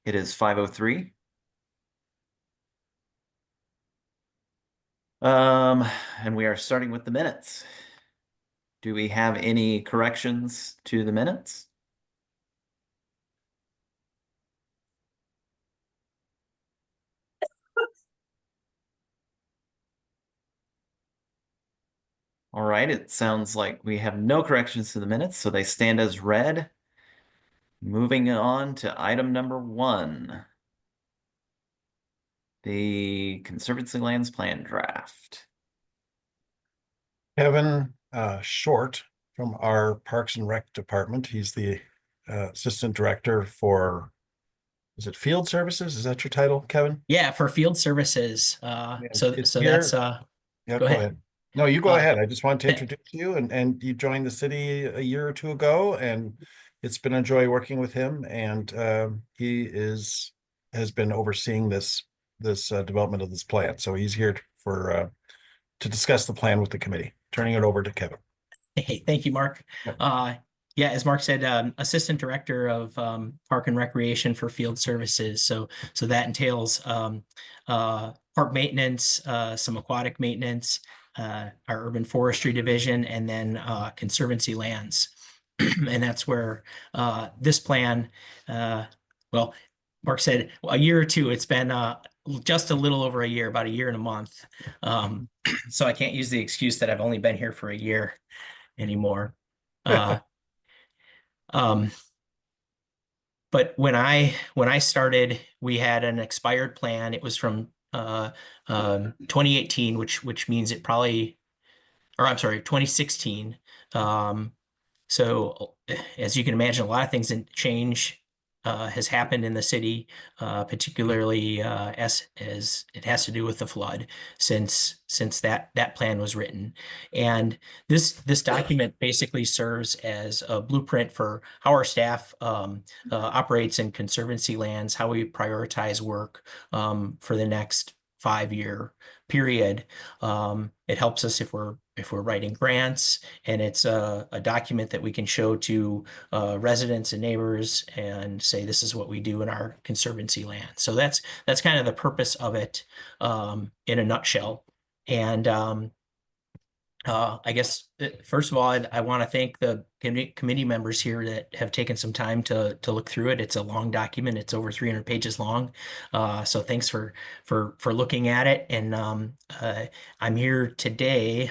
It is 5:03. And we are starting with the minutes. Do we have any corrections to the minutes? All right, it sounds like we have no corrections to the minutes, so they stand as read. Moving on to item number 1. The Conservancy Lands Plan Draft. Kevin Short from our Parks and Rec department. He's the assistant director for, is it field services? Is that your title, Kevin? Yeah, for field services. So It's that's here. Yeah, go ahead. No, you go Uh, ahead. I just wanted to th- introduce you, and you joined the city a year or two ago, and it's been a joy working with him. And he has been overseeing this development of this plan. So he's here to discuss the plan with the committee. Turning it over to Kevin. Hey, thank you, Mark. Yep. Yeah, as Mark said, assistant director of Park and Recreation for field services. So that entails park maintenance, some aquatic maintenance, our urban forestry division, and then conservancy lands. And that's where this plan, well, Mark said a year or two. It's been just a little over a year, about a year and a month. So I can't use the excuse that I've only been here for a year anymore. Uh, um, but when I started, we had an expired plan. It was from 2018, which means it probably, or I'm sorry, 2016. So as you can imagine, a lot of things in change has happened in the city, particularly as it has to do with the flood since that plan was written. And this document basically serves as a blueprint for how our staff operates in conservancy lands, how we prioritize work for the next 5-year period. It helps us if we're writing grants, and it's a document that we can show to residents and neighbors and say this is what we do in our conservancy land. So that's kind of the purpose of it in a nutshell. And I guess first of all, I want to thank the committee members here that have taken some time to look through it. It's a long document; it's over 300 pages long. So thanks for looking at it. And I'm here today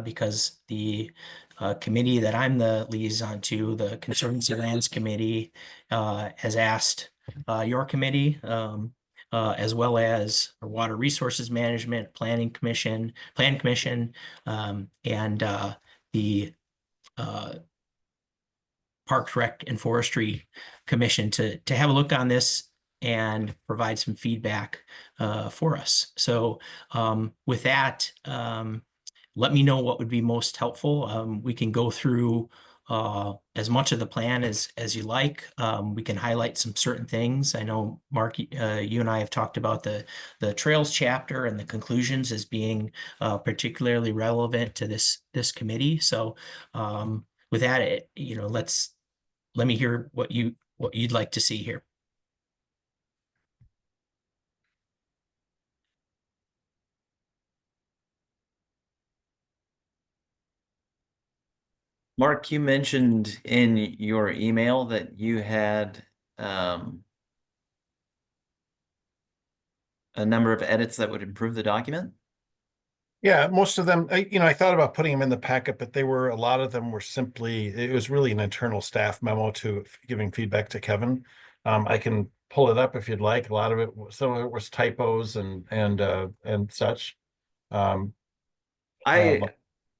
because the committee that I'm the liaison to, the Conservancy Lands Committee, has asked your committee. As well as our Water Resources Management, Plan Commission, and the Parks, Rec, and Forestry Commission to have a look on this and provide some feedback for us. So with that, let me know what would be most helpful. We can go through as much of the plan as you like. We can highlight some certain things. I know, Mark, you and I have talked about the trails chapter and the conclusions as being particularly relevant to this committee. So with that, let me hear what you'd like to see here. Mark, you mentioned in your email that you had a number of edits that would improve the document. Yeah, most of them, I thought about putting them in the packet, but a lot of them were simply, it was really an internal staff memo to giving feedback to Kevin. I can pull it up if you'd like. Some of it was typos and such.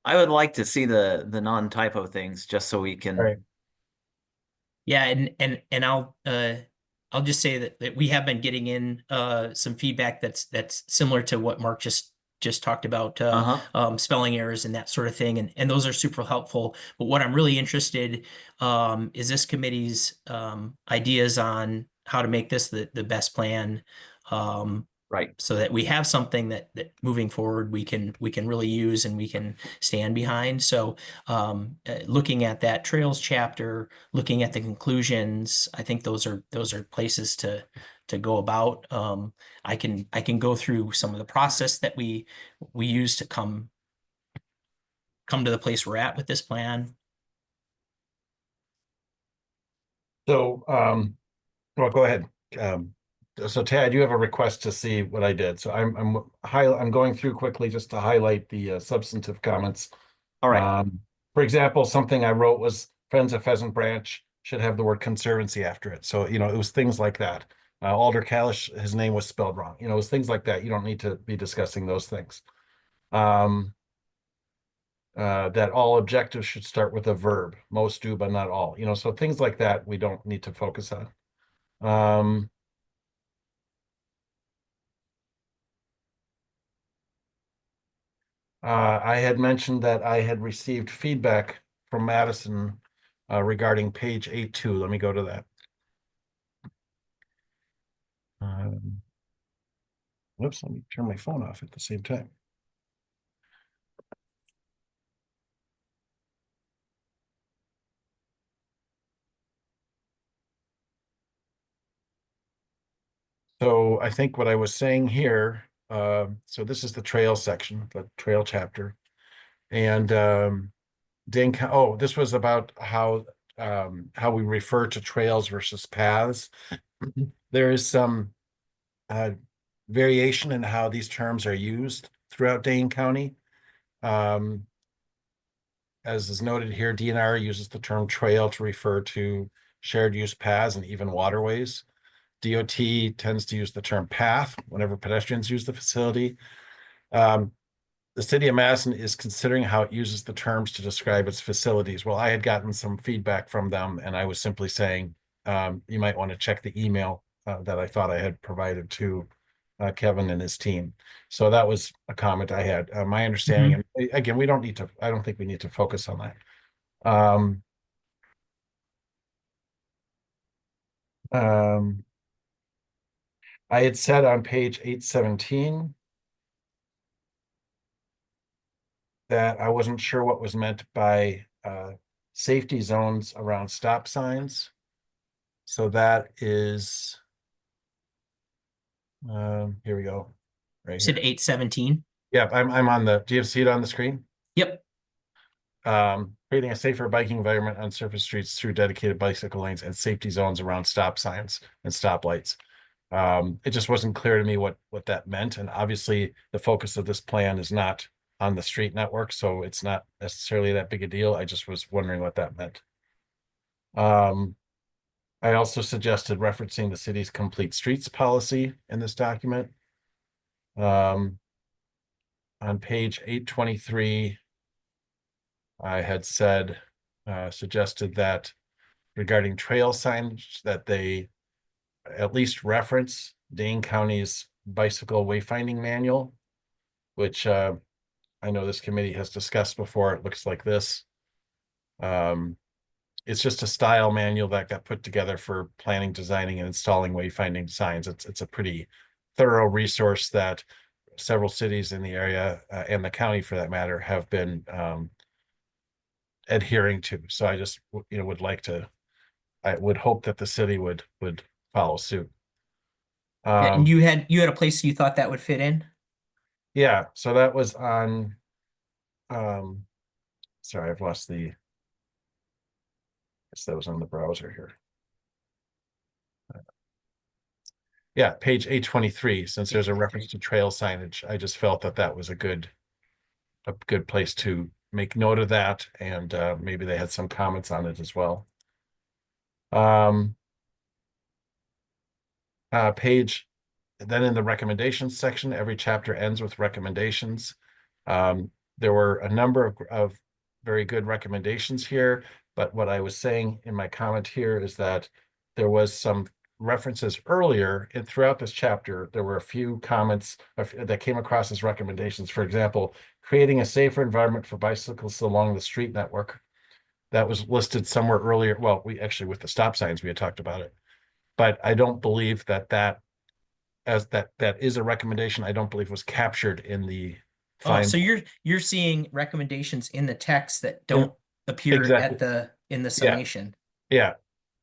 I would like to see the non-typo things just so we can. Right. Yeah, and I'll just say that we have been getting in some feedback that's similar to what Mark just talked about, spelling errors and that sort of thing, and those are super helpful. But what I'm really interested is this committee's ideas on how to make this the best plan. Right. So that we have something that moving forward we can really use and we can stand behind. So looking at that trails chapter, looking at the conclusions, I think those are places to to go about. I can go through some of the process that we use to come to the place we're at with this plan. So, well, go ahead. So Tad, you have a request to see what I did. So I'm going through quickly just to highlight the substantive comments. All right. For example, something I wrote was Friends of Pheasant Branch should have the word conservancy after it. So, it was things like that. Alder Kalish, his name was spelled wrong. It was things like that. You don't need to be discussing those things. That all objectives should start with a verb. Most do, but not all. So things like that we don't need to focus on. I had mentioned that I had received feedback from Madison regarding page 8.2. Let me go to that. Whoops, let me turn my phone off at the same time. So I think what I was saying here, so this is the trail section, the trail chapter. And this was about how we refer to trails versus paths. There is some variation in how these terms are used throughout Dane County. As is noted here, DNR uses the term trail to refer to shared use paths and even waterways. DOT tends to use the term path whenever pedestrians use the facility. The city of Madison is considering how it uses the terms to describe its facilities. Well, I had gotten some feedback from them, and I was simply saying, you might want to check the email that I thought I had provided to Kevin and his team. So that was a comment I had. My understanding, and again, I don't think we need to focus on that. I had said on page 817 that I wasn't sure what was meant by safety zones around stop signs. So that is, here we go, right Said here. 817. Yeah, I'm on do you see it on the screen? Yep. Creating a safer biking environment on surface streets through dedicated bicycle lanes and safety zones around stop signs and stoplights. It just wasn't clear to me what that meant. And obviously the focus of this plan is not on the street network, so it's not necessarily that big a deal. I just was wondering what that meant. I also suggested referencing the city's complete streets policy in this document. On page 823, I had suggested that regarding trail signage, that they at least reference Dane County's bicycle wayfinding manual, which I know this committee has discussed before. It looks like this. It's just a style manual that got put together for planning, designing, and installing wayfinding signs. It's a pretty thorough resource that several cities in the area and the county, for that matter, have been adhering to. So I just I would hope that the city would follow suit. Yeah, and you had a place you thought that would fit in? Yeah, so that was on sorry, I've lost I guess that was on the browser here. Yeah, page 823, since there's a reference to trail signage, I just felt that was a good place to make note of that, and maybe they had some comments on it as well. Then in the recommendations section, every chapter ends with recommendations. There were a number of very good recommendations here, but what I was saying in my comment here is that there was some references earlier and throughout this chapter. There were a few comments that came across as recommendations. For example, creating a safer environment for bicycles along the street network. That was listed somewhere earlier. Well, we actually, with the stop signs, we had talked about it, but I don't believe that is a recommendation. I don't believe was captured in the Oh, final. so you're seeing recommendations in the text that don't appear Exactly. in the Yeah. summation. Yeah.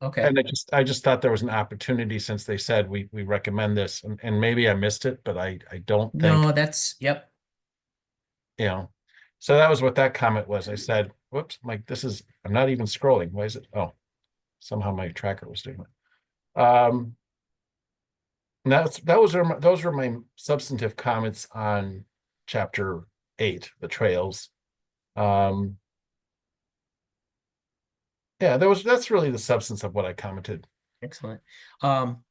Okay. And I just thought there was an opportunity since they said we recommend this, and maybe I missed it, but I don't think, No, that's, yep. you know. So that was what that comment was. I said, whoops, Mike, I'm not even scrolling. Why is it? Oh, somehow my tracker was doing it. And those were my substantive comments on chapter 8, the trails. Um, yeah, that's really the substance of what I commented. Excellent. Um,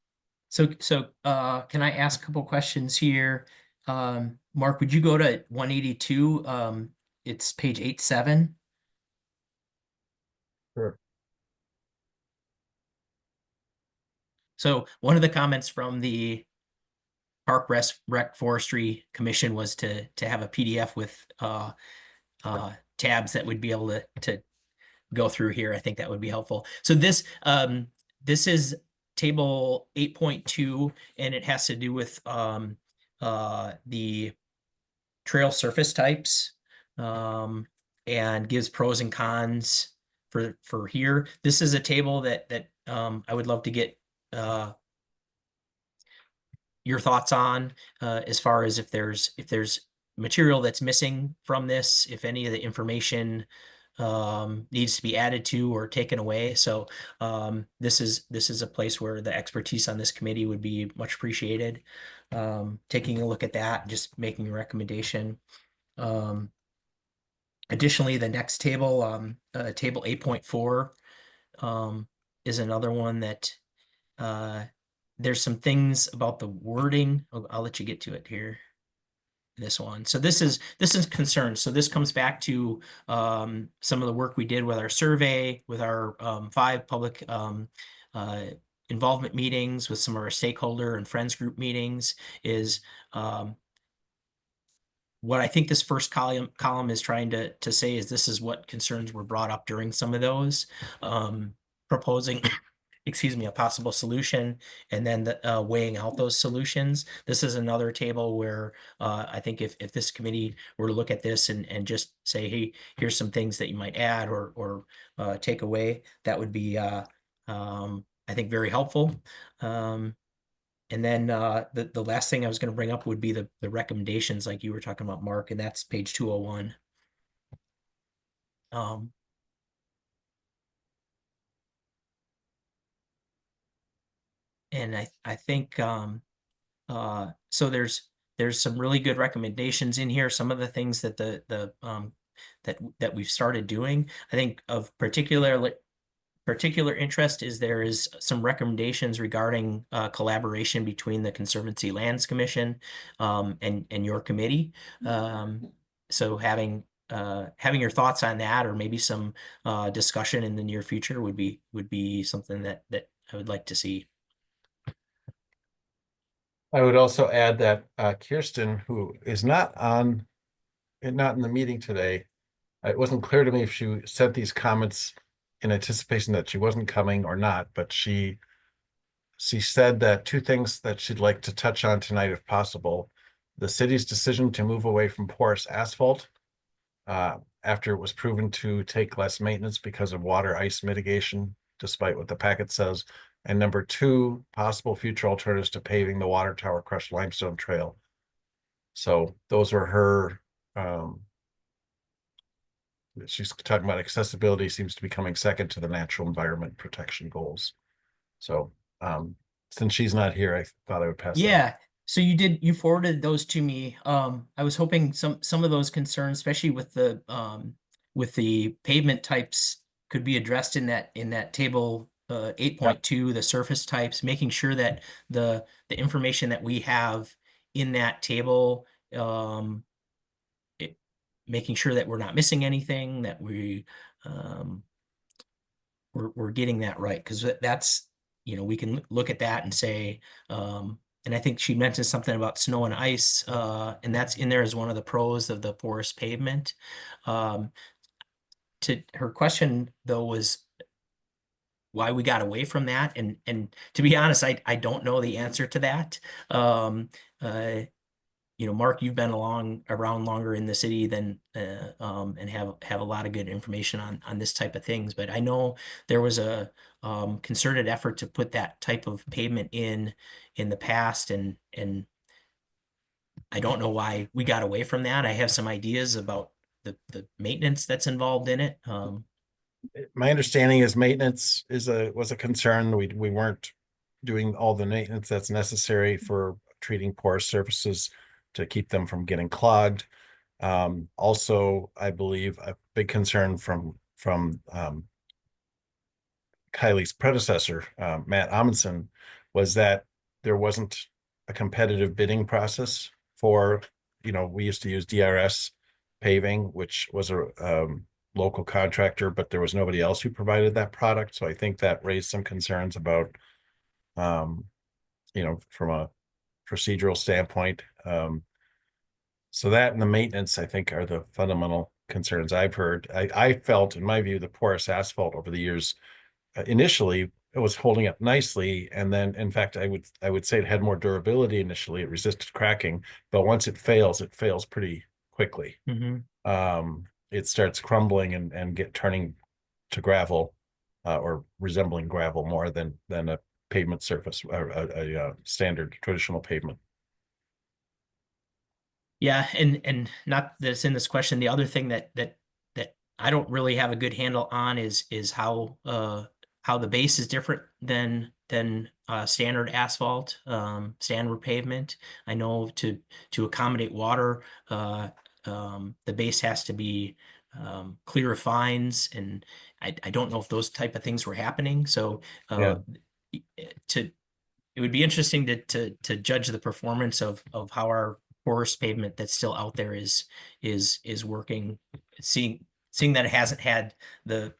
can I ask a couple questions here? Mark, would you go to 182? It's page 87. Sure. So one of the comments from the Rec Forestry Commission was to have a PDF with tabs that would be able to go through here. I think that would be helpful. So this is table 8.2, and it has to do with the trail surface types, and gives pros and cons for here. This is a table that I would love to get your thoughts on, as far as if there's material that's missing from this, if any of the information needs to be added to or taken away. So this is a place where the expertise on this committee would be much appreciated. Taking a look at that, just making a recommendation. Um, Additionally, the next table, table 8.4, is another one that there's some things about the wording. I'll let you get to it here. This one. So this is concern. So this comes back to some of the work we did with our survey, with our 5 public uh, involvement meetings, with some of our stakeholder and friends group meetings. Is what I think this first column is trying to say is this is what concerns were brought up during some of those, proposing excuse me, a possible solution, and then weighing out those solutions. This is another table where I think if this committee were to look at this and just say, hey, here's some things that you might add or take away, that would be I think very helpful. And then the last thing I was going to bring up would be the recommendations, like you were talking about, Mark, and that's page 201. Um, and I think so there's some really good recommendations in here. Some of the things that that we've started doing. I think of particular interest is there is some recommendations regarding collaboration between the Conservancy Lands Commission and your committee. So having your thoughts on that, or maybe some discussion in the near future, would be something that I would like to see. I would also add that Kirsten, who is not in the meeting today, it wasn't clear to me if she sent these comments in anticipation that she wasn't coming or not, but she said that 2 things that she'd like to touch on tonight, if possible: the city's decision to move away from porous asphalt after it was proven to take less maintenance because of water ice mitigation, despite what the packet says. And number 2, possible future alternatives to paving the water tower crushed limestone trail. So those were her. She's talking about accessibility seems to be coming second to the natural environment protection goals. So since she's not here, I thought I would pass that on. Yeah. So you forwarded those to me. I was hoping some of those concerns, especially with the pavement types, could be addressed in that table 8.2, the surface types, making sure that the information that we have in that table, it, making sure that we're not missing anything, that um, we're getting that right, because that's, we can look at that and say, and I think she mentioned something about snow and ice, and that's in there as one of the pros of the porous pavement. Um, to her question though was why we got away from that, and to be honest, I don't know the answer to that. Um, uh, Mark, you've been around longer in the city than and have a lot of good information on this type of things. But I know there was a concerted effort to put that type of pavement in the past, and I don't know why we got away from that. I have some ideas about the maintenance that's involved in it. My understanding is maintenance was a concern. We weren't doing all the maintenance that's necessary for treating porous surfaces to keep them from getting clogged. Also, I believe a big concern from Kylie's predecessor, Matt Amundsen, was that there wasn't a competitive bidding process for, we used to use DRS paving, which was a local contractor, but there was nobody else who provided that product. So I think that raised some concerns about, um, from a procedural standpoint. So that and the maintenance, I think, are the fundamental concerns I've heard. I felt, in my view, the porous asphalt over the years, initially it was holding up nicely, and then, in fact, I would say it had more durability initially. It resisted cracking, but once it fails pretty quickly. Mhm. It starts crumbling and turning to gravel, or resembling gravel more than a pavement surface, or a standard traditional pavement. Yeah, and not that's in this question. The other thing that I don't really have a good handle on is how the base is different than standard asphalt, standard pavement. I know to accommodate water, the base has to be clear fines, and I don't know if those type of things were happening. So Yeah. to it would be interesting to judge the performance of how our porous pavement that's still out there is working, seeing that it hasn't had the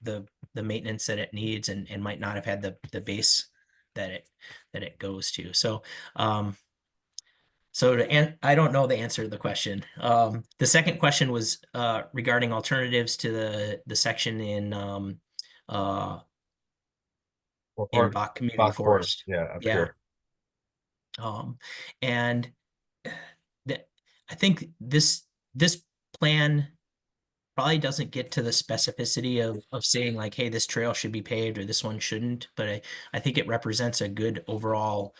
maintenance that it needs and might not have had the base that it goes to. I don't know the answer to the question. The second question was regarding alternatives to the section in Or Bach Community Bach Forest, Forest. yeah, up Yeah. here. Um, and that I think this plan probably doesn't get to the specificity of saying like, hey, this trail should be paved or this one shouldn't, but I think it represents a good overall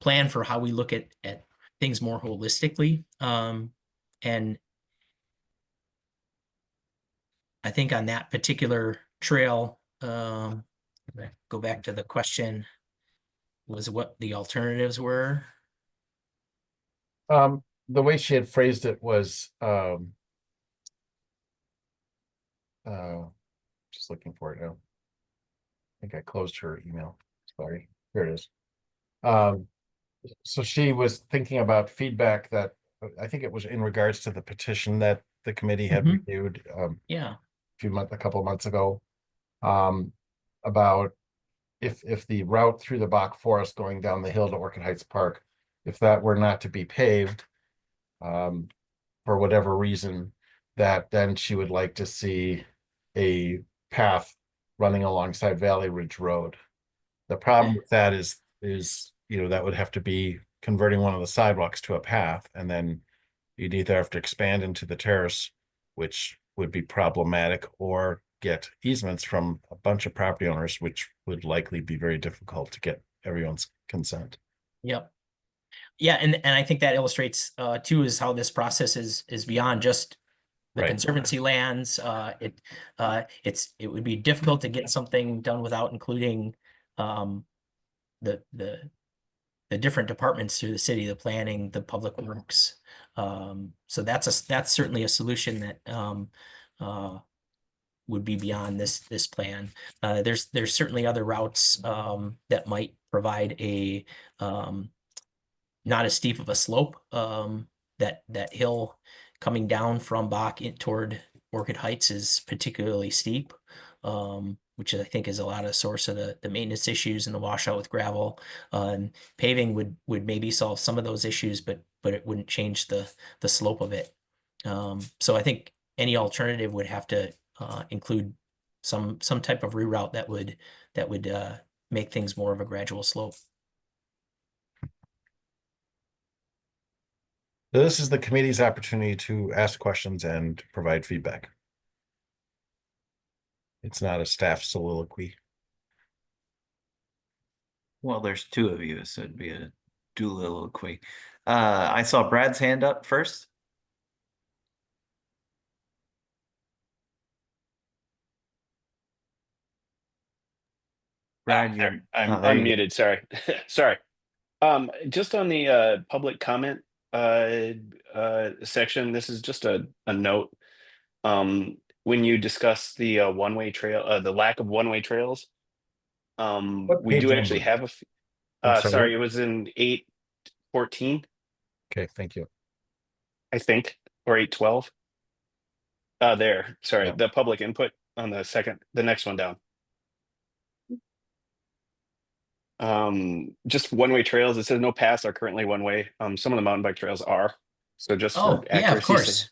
plan for how we look at things more holistically. And I think on that particular trail, go back to the question, was what the alternatives were. The way she had phrased it was, just looking for it now. I think I closed her email. Sorry. Here it is. So she was thinking about feedback that, I think it was in regards to the petition that the committee had Mhm. reviewed, Yeah. a couple of months ago, about if the route through the Bach Forest going down the hill to Orchid Heights Park, if that were not to be paved, for whatever reason, that then she would like to see a path running alongside Valley Ridge Road. The problem Okay. with that is, that would have to be converting one of the sidewalks to a path, and then you'd either have to expand into the terrace, which would be problematic, or get easements from a bunch of property owners, which would likely be very difficult to get everyone's consent. Yep. Yeah, and I think that illustrates too is how this process is beyond just the Right. conservancy lands. It would be difficult to get something done without including um, the different departments through the city, the planning, the public works. So that's certainly a solution that would be beyond this plan. There's certainly other routes that might provide a not as steep of a slope. That hill coming down from Bach toward Orchid Heights is particularly steep, which I think is a lot of source of the maintenance issues and the washout with gravel. And paving would maybe solve some of those issues, but it wouldn't change the slope of it. So I think any alternative would have to include some type of reroute that would make things more of a gradual slope. This is the committee's opportunity to ask questions and provide feedback. It's not a staff soliloquy. Well, there's two of you, so it'd be a duoloquy. I saw Brad's hand up first. Brad, There, you're I'm there you go. unmuted. Sorry. Sorry. Just on the public comment section, this is just a note. When you discuss the one-way trail, the lack of one-way trails, What we page do actually number? have I'm sorry. sorry, it was in 814, Okay, thank you. I think, or 812. There, sorry, Yeah. the public input on the next one down. Just one-way trails. It says no paths are currently one-way. Some of the mountain bike trails are. So just for Oh, yeah, of accuracy's sake. course.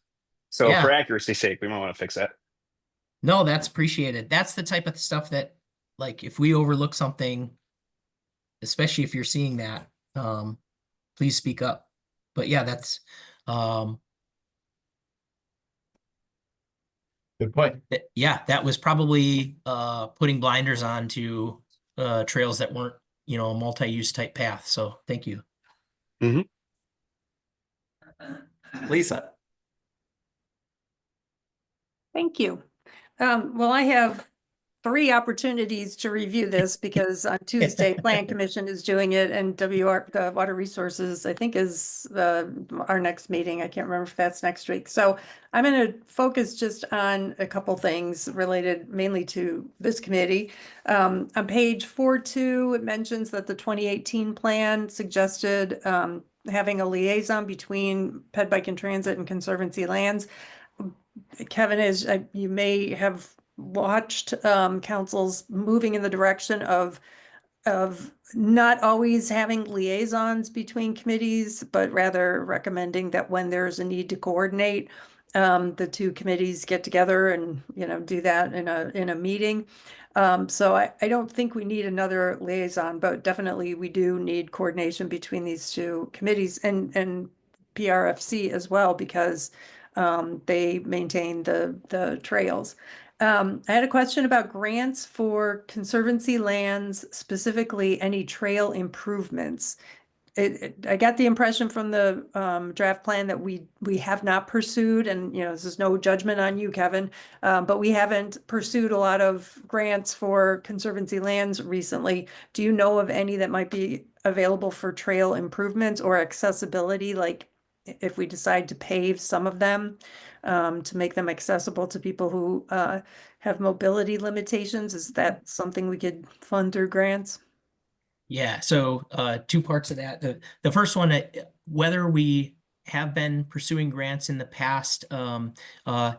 So for Yeah. accuracy's sake, we might want to fix that. No, that's appreciated. That's the type of stuff that, like, if we overlook something, especially if you're seeing that, please speak up. But yeah, that's um Good point. yeah, that was probably putting blinders on to trails that weren't, a multi-use type path. So thank you. Mhm. Lisa. Thank you. Well, I have 3 opportunities to review this because on Tuesday, Plan Commission is doing it and the Water Resources, I think is our next meeting. I can't remember if that's next week. So I'm going to focus just on a couple things related mainly to this committee. On page 4.2, it mentions that the 2018 plan suggested having a liaison between Ped Bike and Transit and Conservancy Lands. Kevin, as you may have watched, councils moving in the direction of not always having liaisons between committees, but rather recommending that when there's a need to coordinate, the 2 committees get together and, do that in a meeting. So I don't think we need another liaison, but definitely we do need coordination between these 2 committees and PRFC as well, because they maintain the trails. I had a question about grants for conservancy lands, specifically any trail improvements. I got the impression from the draft plan that we have not pursued, and this is no judgment on you, Kevin, but we haven't pursued a lot of grants for conservancy lands recently. Do you know of any that might be available for trail improvements or accessibility, like if we decide to pave some of them to make them accessible to people who have mobility limitations? Is that something we could fund through grants? Yeah, so 2 parts of that. The first one, whether we have been pursuing grants in the past, part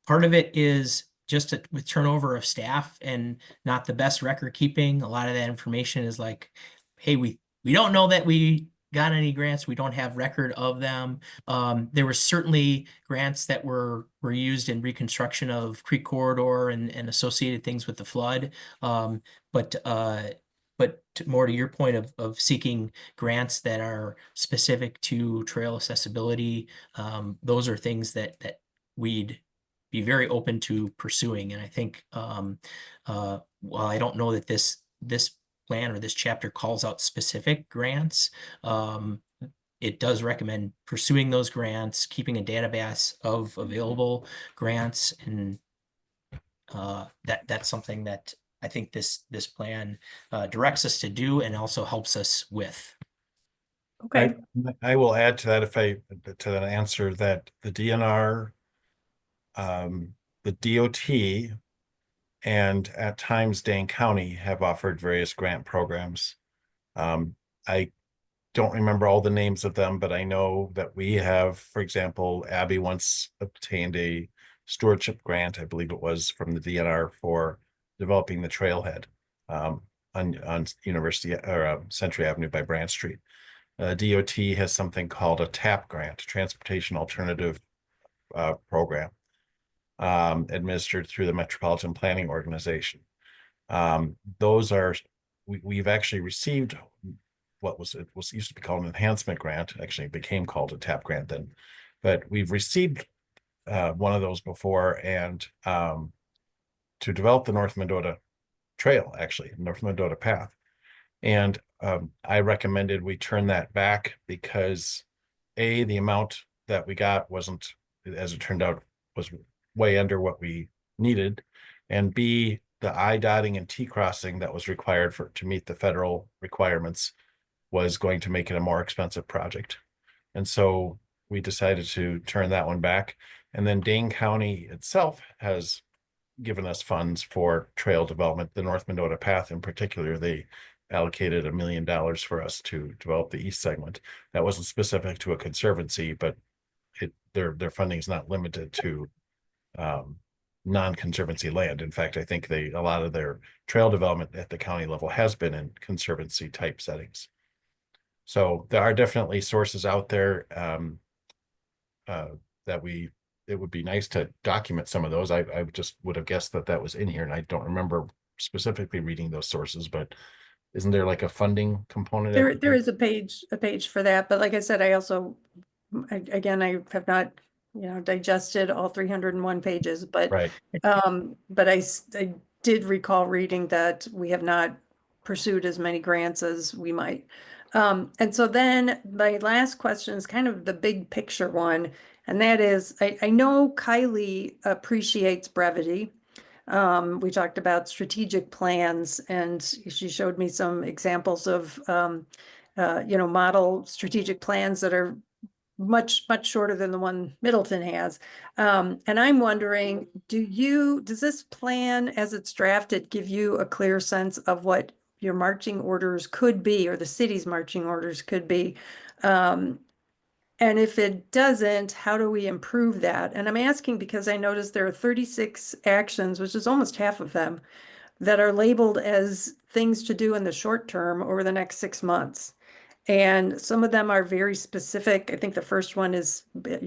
of it is just with turnover of staff and not the best record keeping. A lot of that information is like, hey, we don't know that we got any grants. We don't have record of them. There were certainly grants that were used in reconstruction of Creek Corridor and associated things with the flood. But more to your point of seeking grants that are specific to trail accessibility, those are things that we'd be very open to pursuing. And I think while I don't know that this plan or this chapter calls out specific grants, it does recommend pursuing those grants, keeping a database of available grants, and that's something that I think this plan directs us to do and also helps us with. Okay. I will add to that to that answer that the DNR, the DOT, and at times Dane County have offered various grant programs. I don't remember all the names of them, but I know that we have, for example, Abby once obtained a stewardship grant, I believe it was, from the DNR for developing the trailhead on University or Century Avenue by Branch Street. DOT has something called a TAP grant, Transportation Alternative Program, administered through the Metropolitan Planning Organization. Those are, we've actually received what was it was used to be called an enhancement grant. Actually, it became called a TAP grant then, but we've received one of those before, and to develop the North Mendota Trail, actually North Mendota Path, and I recommended we turn that back because the amount that we got wasn't, as it turned out, was way under what we needed, and B, the I dotting and T crossing that was required to meet the federal requirements was going to make it a more expensive project. And so we decided to turn that one back. And then Dane County itself has given us funds for trail development. The North Mendota Path in particular, they allocated $1 million for us to develop the east segment. That wasn't specific to a conservancy, but their funding is not limited to non-conservancy land. In fact, I think a lot of their trail development at the county level has been in conservancy type settings. So there are definitely sources out there that it would be nice to document some of those. I just would have guessed that was in here, and I don't remember specifically reading those sources, but isn't there like a funding component? There is a page for that, but like I said, I also, again, I have not, digested all 301 pages, but Right. but I did recall reading that we have not pursued as many grants as we might. And so then my last question is kind of the big picture one, and that is, I know Kylie appreciates brevity. We talked about strategic plans, and she showed me some examples of, model strategic plans that are much shorter than the one Middleton has. And I'm wondering, does this plan as it's drafted give you a clear sense of what your marching orders could be, or the city's marching orders could be? And if it doesn't, how do we improve that? And I'm asking because I noticed there are 36 actions, which is almost half of them, that are labeled as things to do in the short term over the next 6 months. And some of them are very specific. I think the first one is,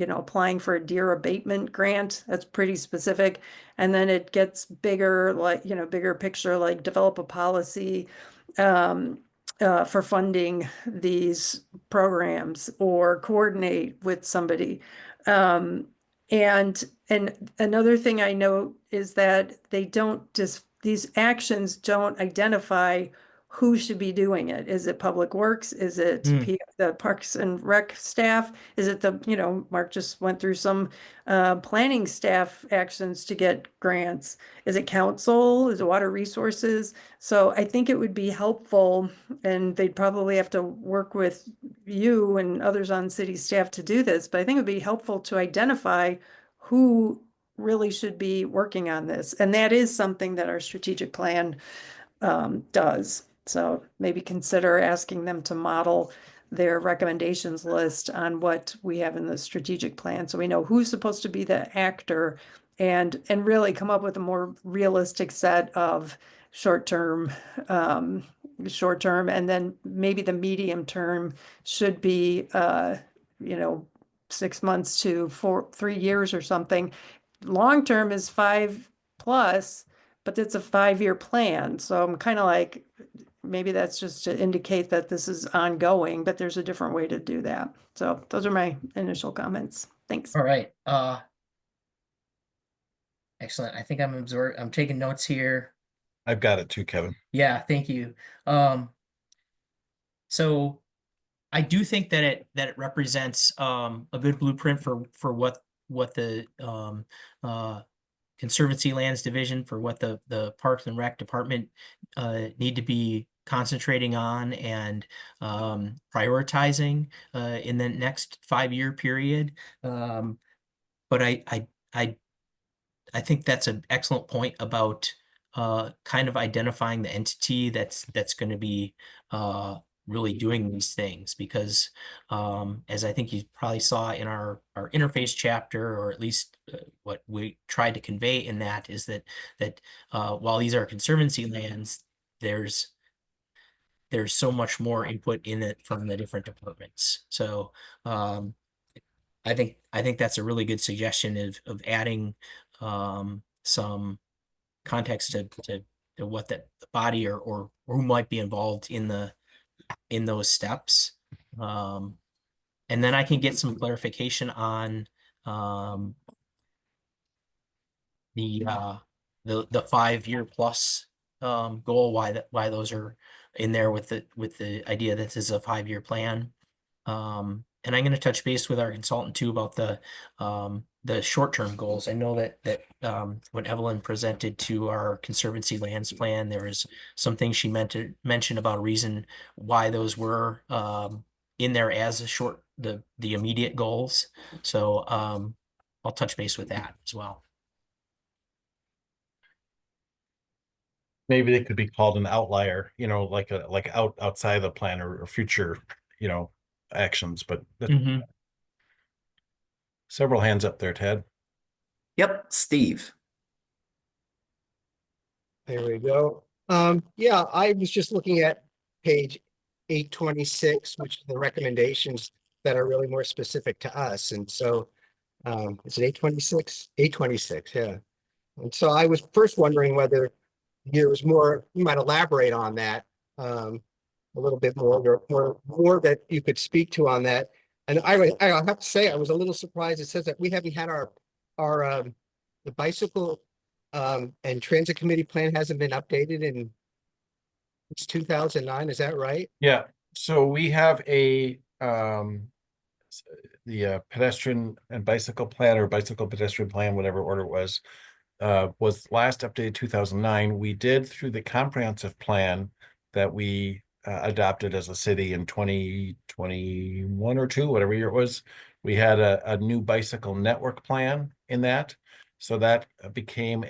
applying for a deer abatement grant. That's pretty specific. And then it gets bigger, like, bigger picture, like develop a policy for funding these programs or coordinate with somebody. And another thing I know is that these actions don't identify who should be doing it. Is it Public Works? Is it the Parks and Rec staff? Is it Mark just went through some planning staff actions to get grants. Is it council? Is it water resources? So I think it would be helpful, and they'd probably have to work with you and others on city staff to do this, but I think it would be helpful to identify who really should be working on this. And that is something that our strategic plan does. So maybe consider asking them to model their recommendations list on what we have in the strategic plan, so we know who's supposed to be the actor, and really come up with a more realistic set of short term, and then maybe the medium term should be 6 months to 3 years or something. Long term is 5+, but it's a 5-year plan. So I'm kind of like, maybe that's just to indicate that this is ongoing, but there's a different way to do that. So those are my initial comments. Thanks. All right. Excellent. I think I'm taking notes here. I've got it too, Kevin. Yeah, thank you. So I do think that it represents a good blueprint for what the Conservancy Lands Division, for what the Parks and Rec Department need to be concentrating on and prioritizing in the next 5-year period. But I think that's an excellent point about kind of identifying the entity that's going to be really doing these things, because as I think you probably saw in our interface chapter, or at least what we tried to convey in that, is that while these are conservancy lands, there's so much more input in it from the different departments. So I think that's a really good suggestion of adding some context to what the body or who might be involved in the in those steps. And then I can get some clarification on the 5-year plus goal, why those are in there with the idea that this is a 5-year plan. And I'm going to touch base with our consultant too about the short-term goals. I know that when Evelyn presented to our Conservancy Lands Plan, there was some things she meant to mention about a reason why those were in there as the immediate goals. So I'll touch base with that as well. Maybe they could be called an outlier, like outside the plan or future, actions, but several hands up there, Ted. Yep, Steve. There we go. Yeah, I was just looking at page 826, which are the recommendations that are really more specific to us. And so, is it 826? 826, yeah. And so I was first wondering whether there was more, you might elaborate on that a little bit more, or more that you could speak to on that. And I have to say, I was a little surprised. It says that we haven't had our the bicycle and transit committee plan hasn't been updated in it's 2009. Is that right? Yeah, so we have the pedestrian and bicycle plan, or bicycle pedestrian plan, whatever order it was last updated 2009. We did, through the comprehensive plan that we adopted as a city in 2021 or 2, whatever year it was, we had a new bicycle network plan in that. So that became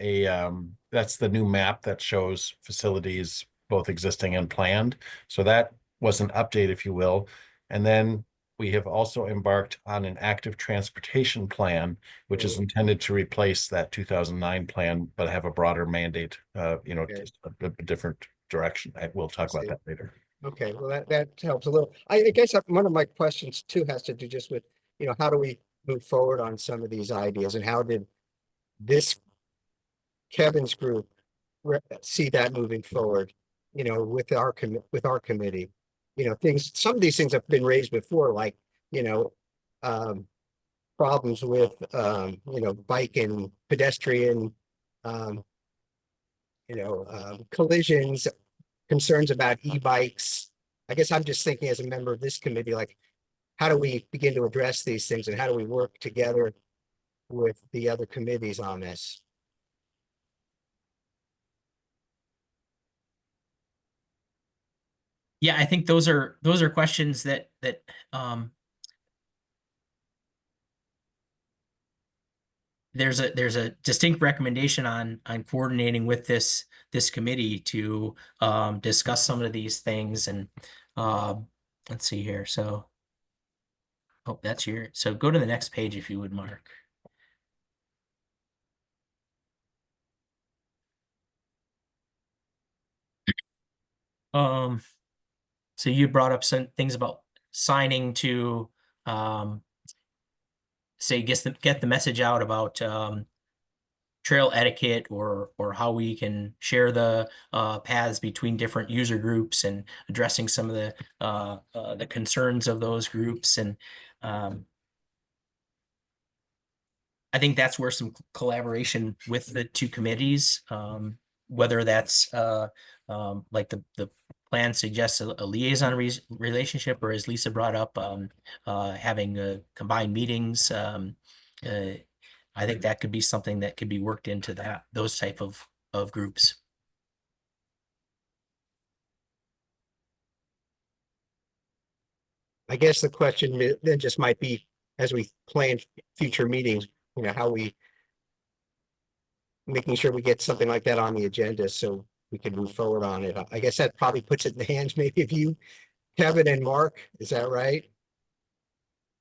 that's the new map that shows facilities both existing and planned. So that was an update, if you will. And then we have also embarked on an active transportation plan, which is intended to replace that 2009 plan, but have a broader mandate, just a different direction. We'll talk about that later. Okay, well, that helps a little. I guess one of my questions too has to do just with, how do we move forward on some of these ideas, and how did this Kevin's group see that moving forward, with our committee? Some of these things have been raised before, like, problems with, bike and pedestrian, collisions, concerns about e-bikes. I guess I'm just thinking as a member of this committee, like, how do we begin to address these things, and how do we work together with the other committees on this? Yeah, I think those are questions that there's a distinct recommendation on coordinating with this committee to discuss some of these things. And let's see here. So, oh, so go to the next page if you would, Mark. So you brought up some things about signing to say get the message out about trail etiquette, or how we can share the paths between different user groups, and addressing some of the concerns of those groups. And I think that's where some collaboration with the two committees, whether that's like the plan suggests a liaison relationship, or as Lisa brought up, having combined meetings. I think that could be something that could be worked into those type of groups. I guess the question then just might be, as we plan future meetings, how we making sure we get something like that on the agenda so we can move forward on it. I guess that probably puts it in the hands maybe of you, Kevin and Mark. Is that right?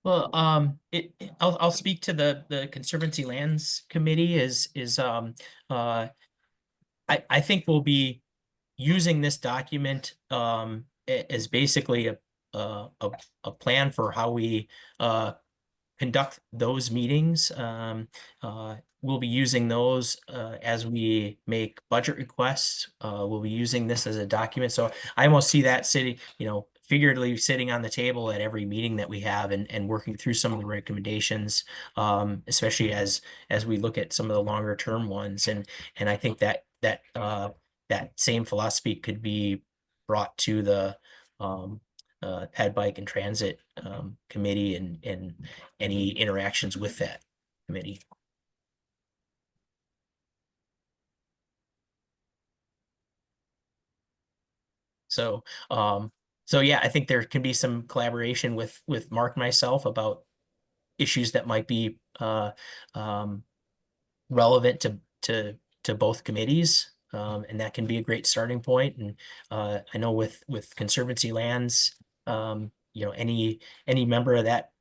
Well, I'll speak to the Conservancy Lands Committee. I think we'll be using this document as basically a plan for how we conduct those meetings. We'll be using those as we make budget requests. We'll be using this as a document. So I almost see that city, figuratively sitting on the table at every meeting that we have and working through some of the recommendations, especially as we look at some of the longer term ones. And I think that that same philosophy could be brought to the Ped Bike and Transit committee and any interactions with that committee. So, so yeah, I think there can be some collaboration with Mark and myself about issues that might be relevant to both committees. And that can be a great starting point. And I know with Conservancy Lands, you know, any member of that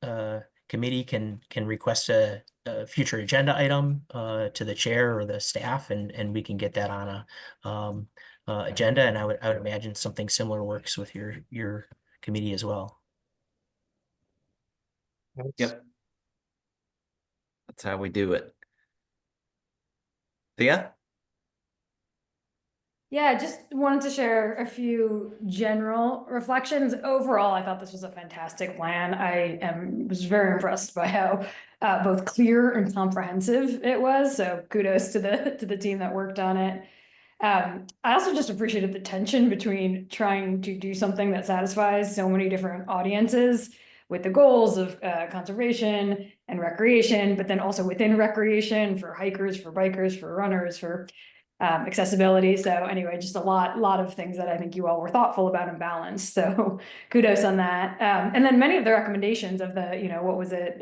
committee can request a future agenda item to the chair or the staff, and we can get that on a agenda. And I would imagine something similar works with your committee as well. Yep. That's how we do it. Thea? Yeah, I just wanted to share a few general reflections. Overall, I thought this was a fantastic plan. Was very impressed by how both clear and comprehensive it was. So kudos to the team that worked on it. I also just appreciated the tension between trying to do something that satisfies so many different audiences with the goals of conservation and recreation, but then also within recreation for hikers, for bikers, for runners, for accessibility. So anyway, just a lot of things that I think you all were thoughtful about and balanced. So kudos on that. And then many of the recommendations of the, you know, what was it?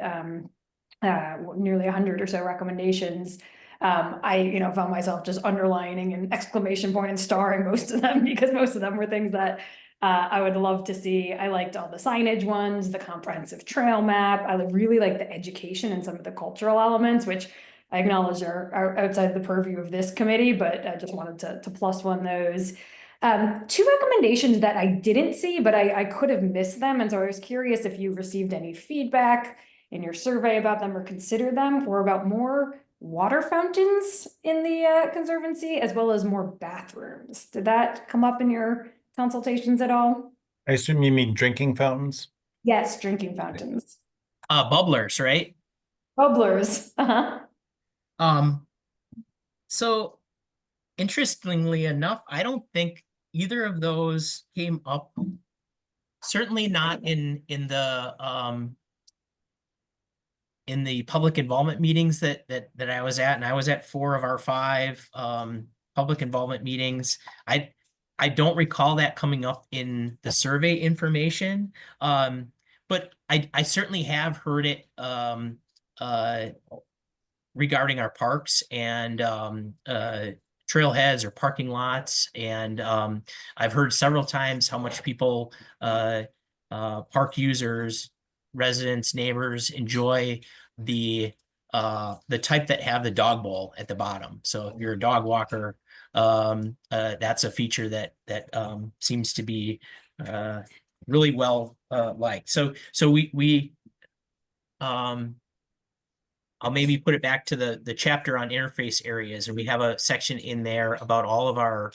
Nearly 100 or so recommendations. I, you know, found myself just underlining an exclamation point and starring most of them because most of them were things that I would love to see. I liked all the signage ones, the comprehensive trail map. I really like the education and some of the cultural elements, which I acknowledge are outside the purview of this committee, but I just wanted to plus one those. Two recommendations that I didn't see, but I could have missed them. And so I was curious if you received any feedback in your survey about them or considered them, or about more water fountains in the Conservancy, as well as more bathrooms. Did that come up in your consultations at all? I assume you mean drinking fountains? Yes, drinking fountains. Bubblers, right? Bubblers. So interestingly enough, I don't think either of those came up. Certainly not in the public involvement meetings that I was at, and I was at 4 of our 5 public involvement meetings. I don't recall that coming up in the survey information, but I certainly have heard it regarding our parks and trailheads or parking lots. And I've heard several times how much people, park users, residents, neighbors enjoy the type that have the dog bowl at the bottom. So if you're a dog walker, that's a feature that seems to be really well liked. So we I'll maybe put it back to the chapter on interface areas, and we have a section in there about all of our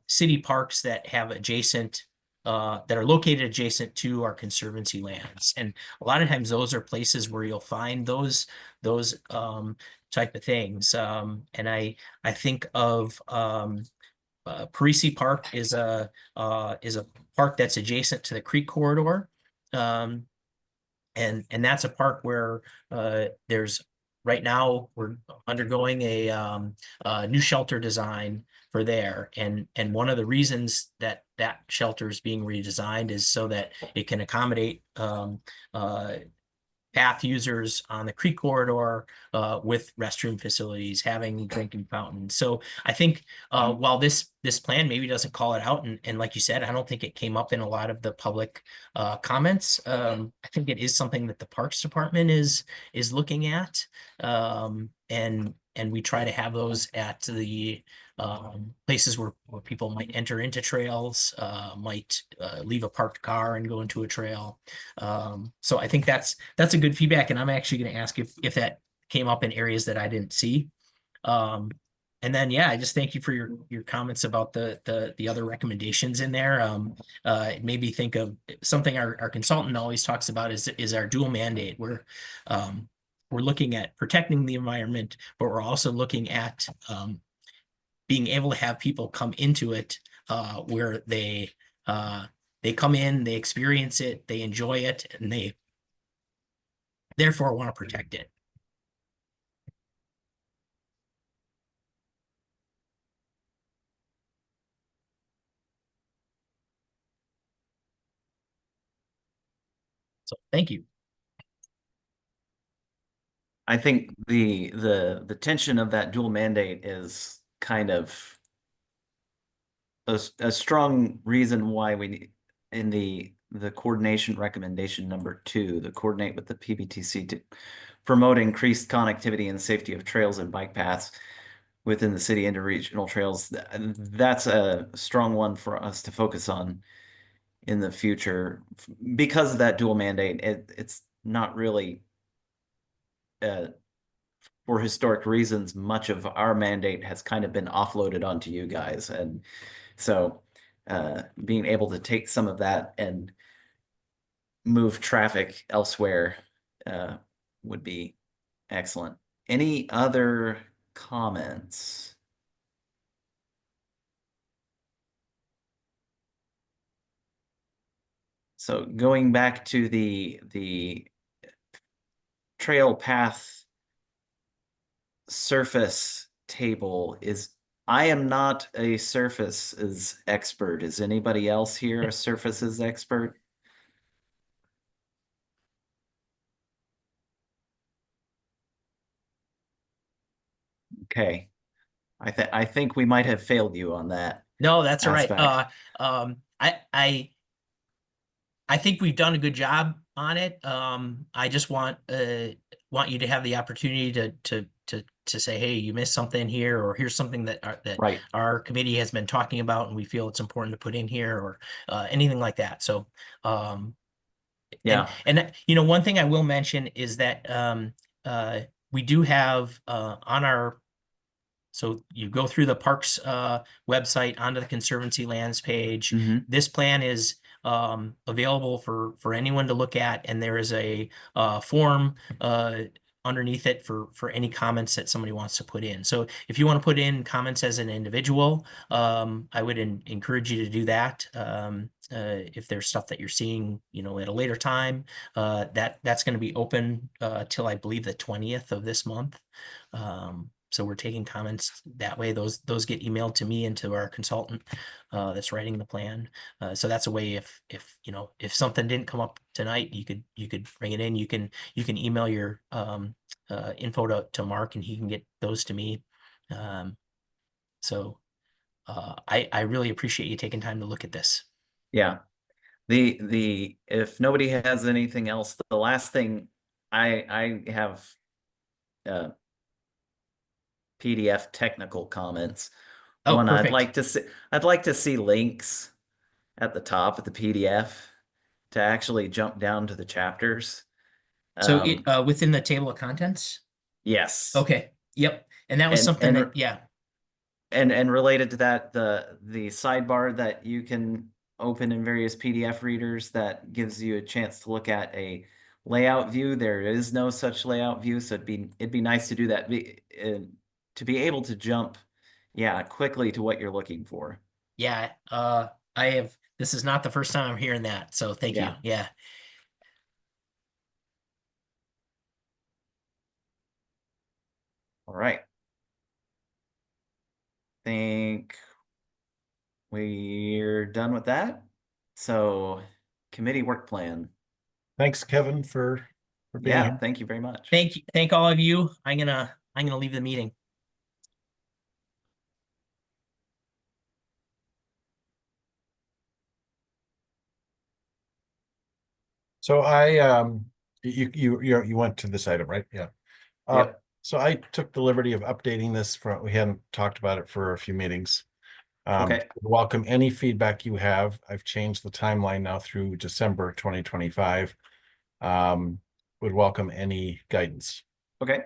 city parks that have adjacent that are located adjacent to our Conservancy lands. And a lot of times those are places where you'll find those type of things. And I think of Parisi Park is a park that's adjacent to the Creek Corridor. And that's a park where there's right now we're undergoing a new shelter design for there, and one of the reasons that shelter is being redesigned is so that it can accommodate path users on the Creek Corridor with restroom facilities, having drinking fountains. So I think while this plan maybe doesn't call it out, and like you said, I don't think it came up in a lot of the public comments. I think it is something that the Parks Department is looking at, and we try to have those at the places where people might enter into trails, might leave a parked car and go into a trail. So I think that's a good feedback, and I'm actually going to ask if that came up in areas that I didn't see. And And then, yeah, I just thank you for your comments about the other recommendations in there. It made me think of something our consultant always talks about is our dual mandate. We're looking at protecting the environment, but we're also looking at being able to have people come into it where they come in, they experience it, they enjoy it, and they therefore want to protect it. So thank you. I think the tension of that dual mandate is kind of a strong reason why we need in the coordination recommendation number 2, the coordinate with the PBTC to promote increased connectivity and safety of trails and bike paths within the city interregional trails. That's a strong one for us to focus on in the future because of that dual mandate. It's not really for historic reasons, much of our mandate has kind of been offloaded onto you guys. And so being able to take some of that and move traffic elsewhere would be excellent. Any other comments? So going back to the trail path surface table I am not a surfaces expert. Is anybody else here a surfaces expert? Okay. I think we might have failed you on that No, that's all right. aspect. I think we've done a good job on it. I just want you to have the opportunity to say, hey, you missed something here, or here's something that Right. our committee has been talking about, and we feel it's important to put in here, or anything like that. So, Yeah. and one thing I will mention is that we do have on our. So you go through the parks website onto the Conservancy lands page. Mhm. This plan is available for anyone to look at, and there is a form underneath it for any comments that somebody wants to put in. So if you want to put in comments as an individual, I would encourage you to do that. If there's stuff that you're seeing, at a later time, that's going to be open till I believe the 20th of this month. So we're taking comments that way. Those get emailed to me and to our consultant that's writing the plan. So that's a way if something didn't come up tonight, you could bring it in. You can email your info to Mark, and he can get those to me. So I really appreciate you taking time to look at this. Yeah. If nobody has anything else, the last thing I have PDF technical comments. Oh, One, perfect. I'd like to see links at the top of the PDF to actually jump down to the chapters. So within the table of contents? Yes. Okay. Yep. And that was something that, yeah. And related to that, the sidebar that you can open in various PDF readers that gives you a chance to look at a layout view. There is no such layout view, so it'd be nice to do that, to be able to jump, quickly to what you're looking for. Yeah, this is not the first time I'm hearing that, so thank you. Yeah. All right. Think we're done with that. So committee work plan. Thanks, Kevin, for being here. Thank you very much. Thank all of you. I'm gonna leave the meeting. So you went to this item, right? Yeah. Yep. So I took the liberty of updating this we hadn't talked about it for a few meetings. Okay. Welcome any feedback you have. I've changed the timeline now through December 2025. Would welcome any guidance. Okay.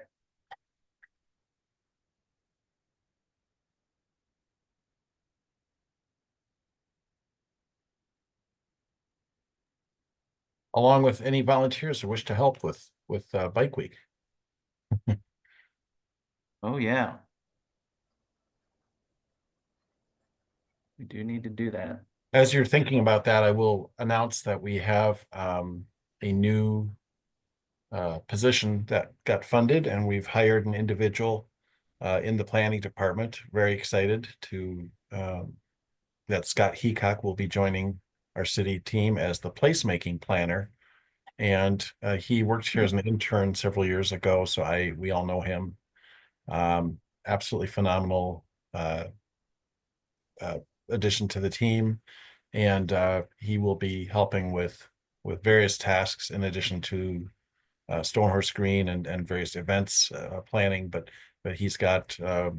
along with any volunteers who wish to help with Bike Week. Oh, yeah. We do need to do that. As you're thinking about that, I will announce that we have a new position that got funded, and we've hired an individual in the planning department. Very excited to that Scott Heacock will be joining our city team as the placemaking planner. And he worked here as an intern several years ago, so we all know him. Absolutely phenomenal addition to the team, and he will be helping with various tasks in addition to Stonehorse Green and various events planning. But he's got a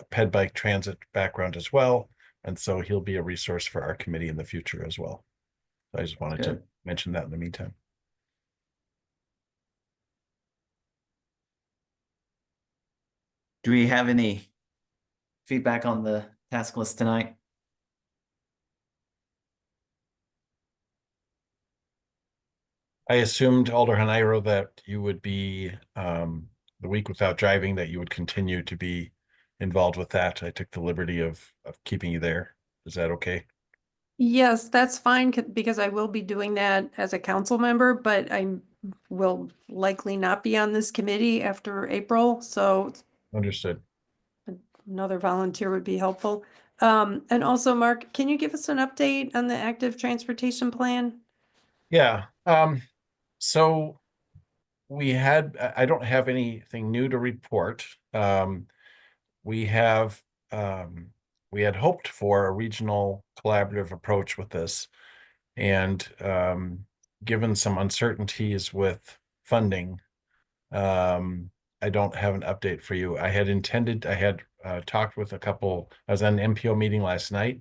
ped bike transit background as well, and so he'll be a resource for our committee in the future as well. I just wanted to Good. mention that in the meantime. Do we have any feedback on the task list tonight? I assumed, Alder Hanairo, that you would be the week without driving, that you would continue to be involved with that. I took the liberty of keeping you there. Is that okay? Yes, that's fine because I will be doing that as a council member, but I will likely not be on this committee after April, so Understood. another volunteer would be helpful. And also, Mark, can you give us an update on the active transportation plan? Yeah. So I don't have anything new to report. We had hoped for a regional collaborative approach with this. And given some uncertainties with funding, I don't have an update for you. I had talked with a couple, I was on an MPO meeting last night,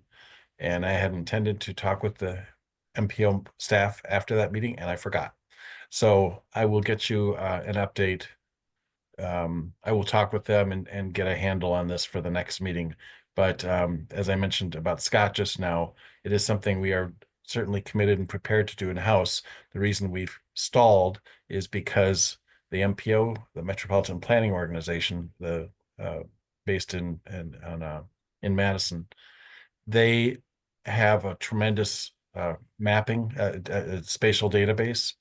and I had intended to talk with the MPO staff after that meeting, and I forgot. So I will get you an update. I will talk with them and get a handle on this for the next meeting. But as I mentioned about Scott just now, it is something we are certainly committed and prepared to do in-house. The reason we've stalled is because the MPO, the Metropolitan Planning Organization, based in Madison, they have a tremendous mapping spatial database.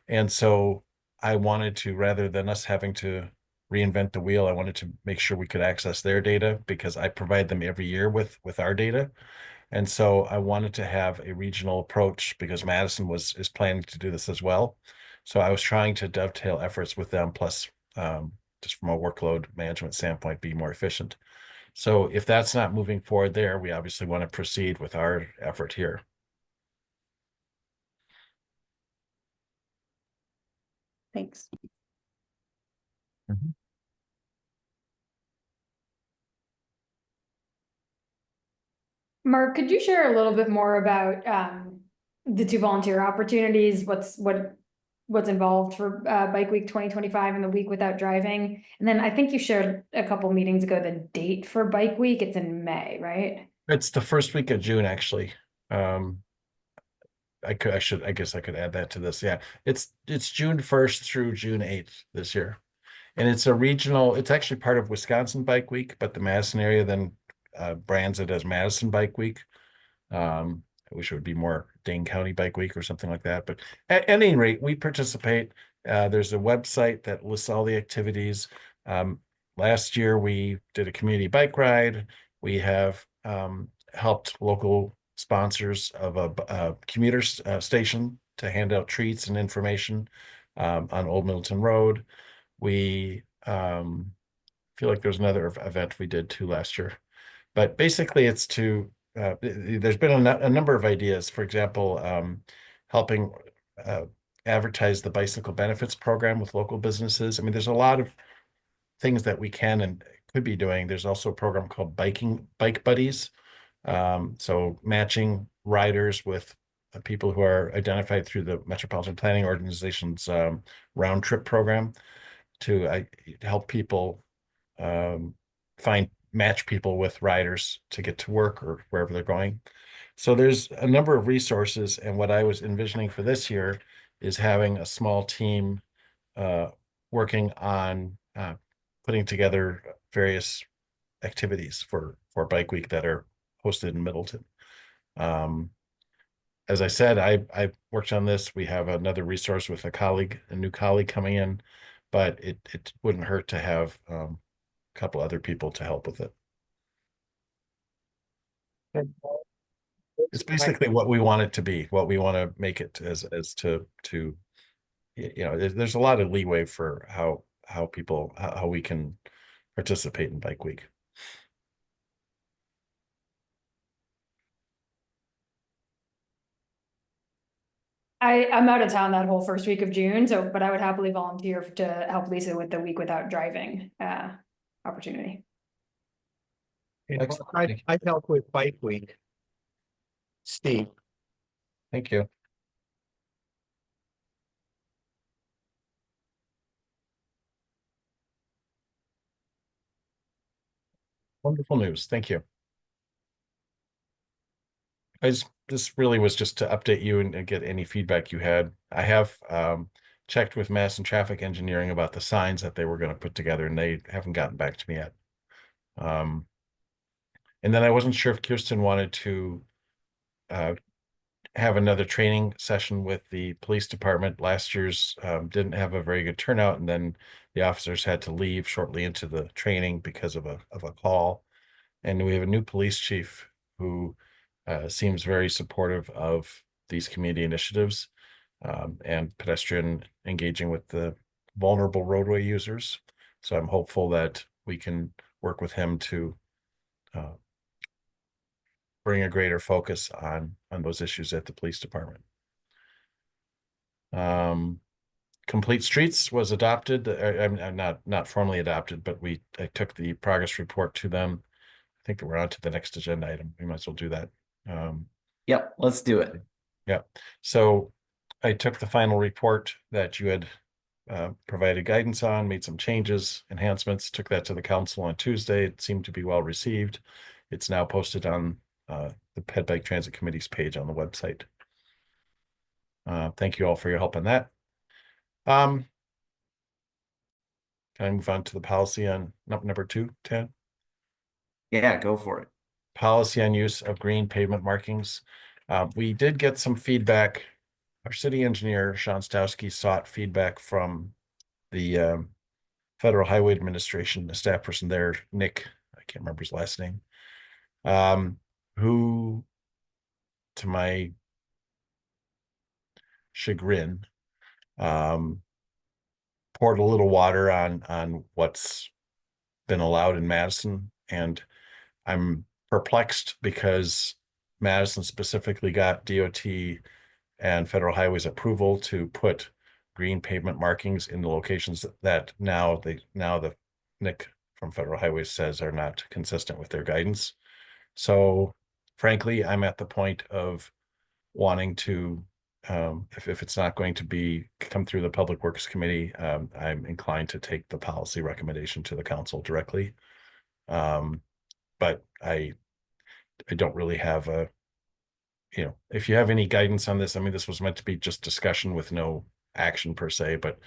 And so I wanted to, rather than us having to reinvent the wheel, I wanted to make sure we could access their data because I provide them every year with our data. And so I wanted to have a regional approach because Madison is planning to do this as well. So I was trying to dovetail efforts with them, plus just from a workload management standpoint, be more efficient. So if that's not moving forward there, we obviously want to proceed with our effort here. Thanks. Mark, could you share a little bit more about the two volunteer opportunities? What's involved for Bike Week 2025 and the week without driving? And then I think you shared a couple meetings ago the date for Bike Week. It's in May, right? It's the first week of June, actually. I guess I could add that to this. Yeah, it's June 1st through June 8th this year. And it's actually part of Wisconsin Bike Week, but the Madison area then brands it as Madison Bike Week. I wish it would be more Dane County Bike Week or something like that. But at any rate, we participate. There's a website that lists all the activities. Last year, we did a community bike ride. We have helped local sponsors of a commuter station to hand out treats and information on Old Middleton Road. We feel like there's another event we did too last year. But basically, it's there's been a number of ideas. For example, helping advertise the bicycle benefits program with local businesses. I mean, there's a lot of things that we can and could be doing. There's also a program called Bike Buddies. So matching riders with people who are identified through the Metropolitan Planning Organization's round trip program to help people match people with riders to get to work or wherever they're going. So there's a number of resources, and what I was envisioning for this year is having a small team working on putting together various activities for Bike Week that are hosted in Middleton. As I said, I worked on this. We have another resource with a new colleague coming in, but it wouldn't hurt to have a couple other people to help with it. It's basically what we want it to be, what we want to make it as to there's a lot of leeway for how people how we can participate in Bike Week. I'm out of town that whole first week of June, but I would happily volunteer to help Lisa with the week without driving opportunity. Excellent. I'd help with Bike Week. Steve. Thank you. Wonderful news. Thank you. This really was just to update you and get any feedback you had. I have checked with Madison Traffic Engineering about the signs that they were going to put together, and they haven't gotten back to me yet. And then I wasn't sure if Kirsten wanted to have another training session with the police department. Last year's didn't have a very good turnout, and then the officers had to leave shortly into the training because of a call. And we have a new police chief who seems very supportive of these community initiatives and pedestrian engaging with the vulnerable roadway users. So I'm hopeful that we can work with him to bring a greater focus on those issues at the police department. Complete Streets was adopted. I'm not formally adopted, but I took the progress report to them. I think we're on to the next agenda item. We might as well do that. Yep, let's do it. Yeah. So I took the final report that you had provided guidance on, made some changes, enhancements, took that to the council on Tuesday. It seemed to be well received. It's now posted on the Ped Bike Transit Committee's page on the website. Thank you all for your help on that. Can I move on to the policy on number 2, Ted? Yeah, go for it. Policy on use of green pavement markings. We did get some feedback. Our city engineer, Sean Stowski, sought feedback from the Federal Highway Administration, the staff person there, Nick, I can't remember his last name, who, to my chagrin, poured a little water on what's been allowed in Madison. And I'm perplexed because Madison specifically got DOT and Federal Highways approval to put green pavement markings in the locations that now the Nick from Federal Highways says are not consistent with their guidance. So frankly, I'm at the point of wanting to, if it's not going to come through the Public Works Committee, I'm inclined to take the policy recommendation to the council directly. But I don't really have if you have any guidance on this, I mean, this was meant to be just discussion with no action per se, but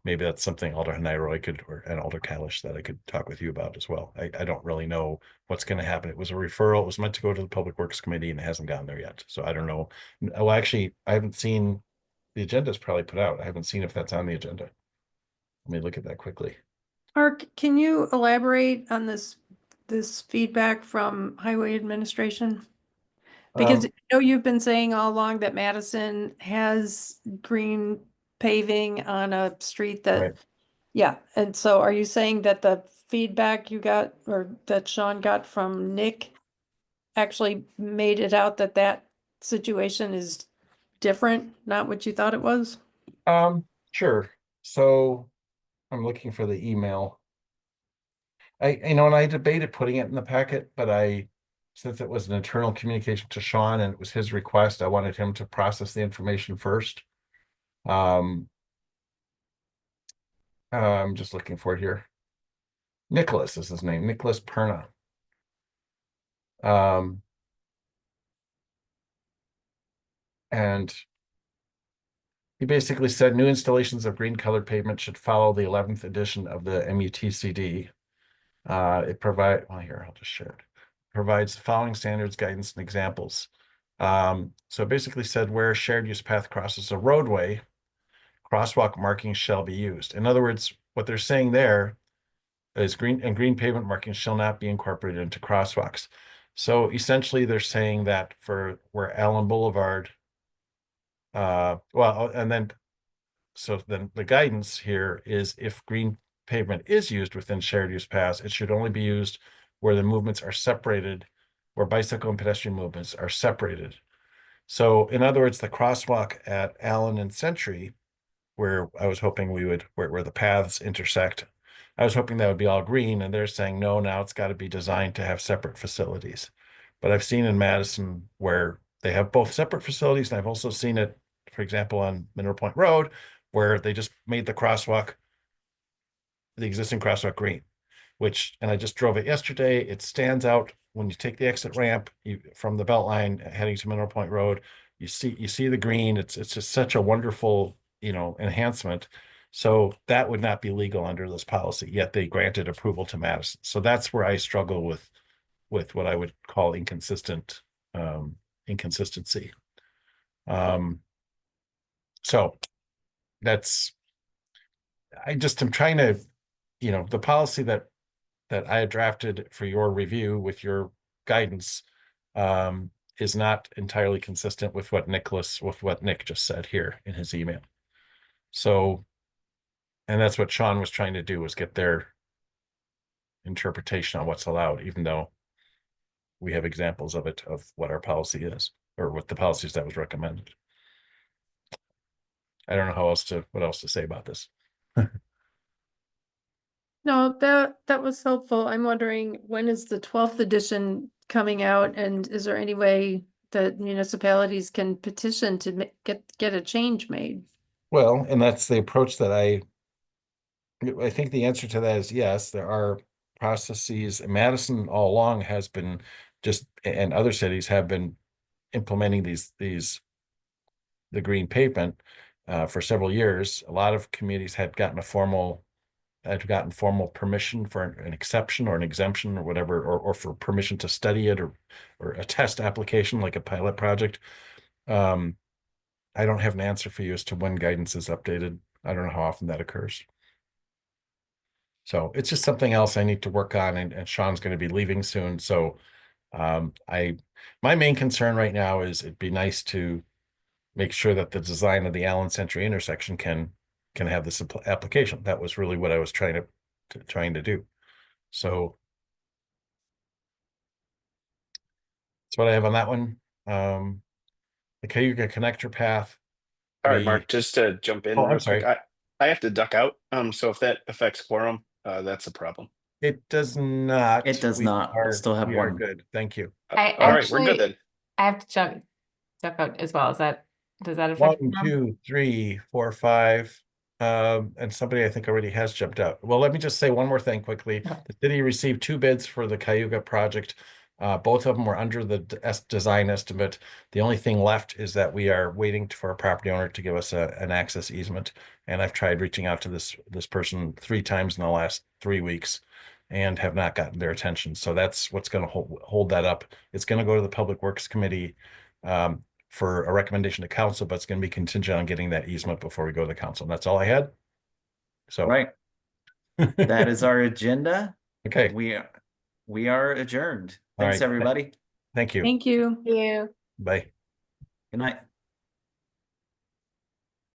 maybe that's something Alder Hanairoy and Alder Kalish that I could talk with you about as well. I don't really know what's going to happen. It was a referral. It was meant to go to the Public Works Committee and it hasn't gotten there yet. So I don't know. Well, actually, I haven't seen the agenda is probably put out. I haven't seen if that's on the agenda. Let me look at that quickly. Mark, can you elaborate on this feedback from Highway Administration? Because I know you've been saying all along that Madison has green paving on a street that, Right. yeah. And so are you saying that the feedback you got or that Sean got from Nick actually made it out that situation is different, not what you thought it was? Sure. So I'm looking for the email. And I debated putting it in the packet, but since it was an internal communication to Sean and it was his request, I wanted him to process the information first. I'm just looking for it here. Nicholas is his name, Nicholas Perna. And he basically said new installations of green colored pavement should follow the 11th edition of the MUTCD. Well, here, I'll just share it. Provides the following standards, guidance, and examples. So it basically said where a shared use path crosses a roadway, crosswalk markings shall be used. In other words, what they're saying there is green pavement markings shall not be incorporated into crosswalks. So essentially they're saying that for where Allen Boulevard, so then the guidance here is if green pavement is used within shared use paths, it should only be used where the movements are separated, where bicycle and pedestrian movements are separated. So in other words, the crosswalk at Allen and Century, where I was hoping we would, where the paths intersect, I was hoping that would be all green, and they're saying, no, now it's got to be designed to have separate facilities. But I've seen in Madison where they have both separate facilities, and I've also seen it, for example, on Mineral Point Road, where they just made the crosswalk, the existing crosswalk green, and I just drove it yesterday. It stands out when you take the exit ramp from the Beltline heading to Mineral Point Road. You see the green. It's just such a wonderful, enhancement. So that would not be legal under this policy, yet they granted approval to Madison. So that's where I struggle with what I would call inconsistency. So I'm trying to, the policy that I had drafted for your review with your guidance is not entirely consistent with what Nick just said here in his email. So, and that's what Sean was trying to do, was get their interpretation on what's allowed, even though we have examples of what our policy is, or what the policies that was recommended. I don't know what else to say about this. No, that was helpful. I'm wondering, when is the 12th edition coming out, and is there any way that municipalities can petition to get a change made? Well, and that's the approach that I think the answer to that is yes. There are processes. Madison all along has been and other cities have been implementing the green pavement for several years. A lot of communities had gotten formal permission for an exception or an exemption or whatever, or for permission to study it, or a test application like a pilot project. I don't have an answer for you as to when guidance is updated. I don't know how often that occurs. So it's just something else I need to work on, and Sean's going to be leaving soon. So my main concern right now is it'd be nice to make sure that the design of the Allen Century intersection can have this application. That was really what I was trying to do. So that's what I have on that one. The Cayuga connector path. All right, Mark, just to jump in Oh, real I'm sorry. quick, I have to duck out. So if that affects quorum, that's a problem. It does not. It does not. We'll still have we are one. good. Thank you. All right, we're good then. I have to jump out as well. Does that affect? 1, 2, 3, 4, 5. And somebody I think already has jumped out. Well, let me just say one more thing quickly. Okay. The city received 2 bids for the Cayuga project. Both of them were under the design estimate. The only thing left is that we are waiting for a property owner to give us an access easement. And I've tried reaching out to this person 3 times in the last 3 weeks and have not gotten their attention. So that's what's going to hold that up. It's going to go to the Public Works Committee for a recommendation to council, but it's going to be contingent on getting that easement before we go to the council. And that's all I had. So Right. That is our agenda. Okay. We are adjourned. All Thanks, right. everybody. Thank you. Thank you. You. Bye. Good night.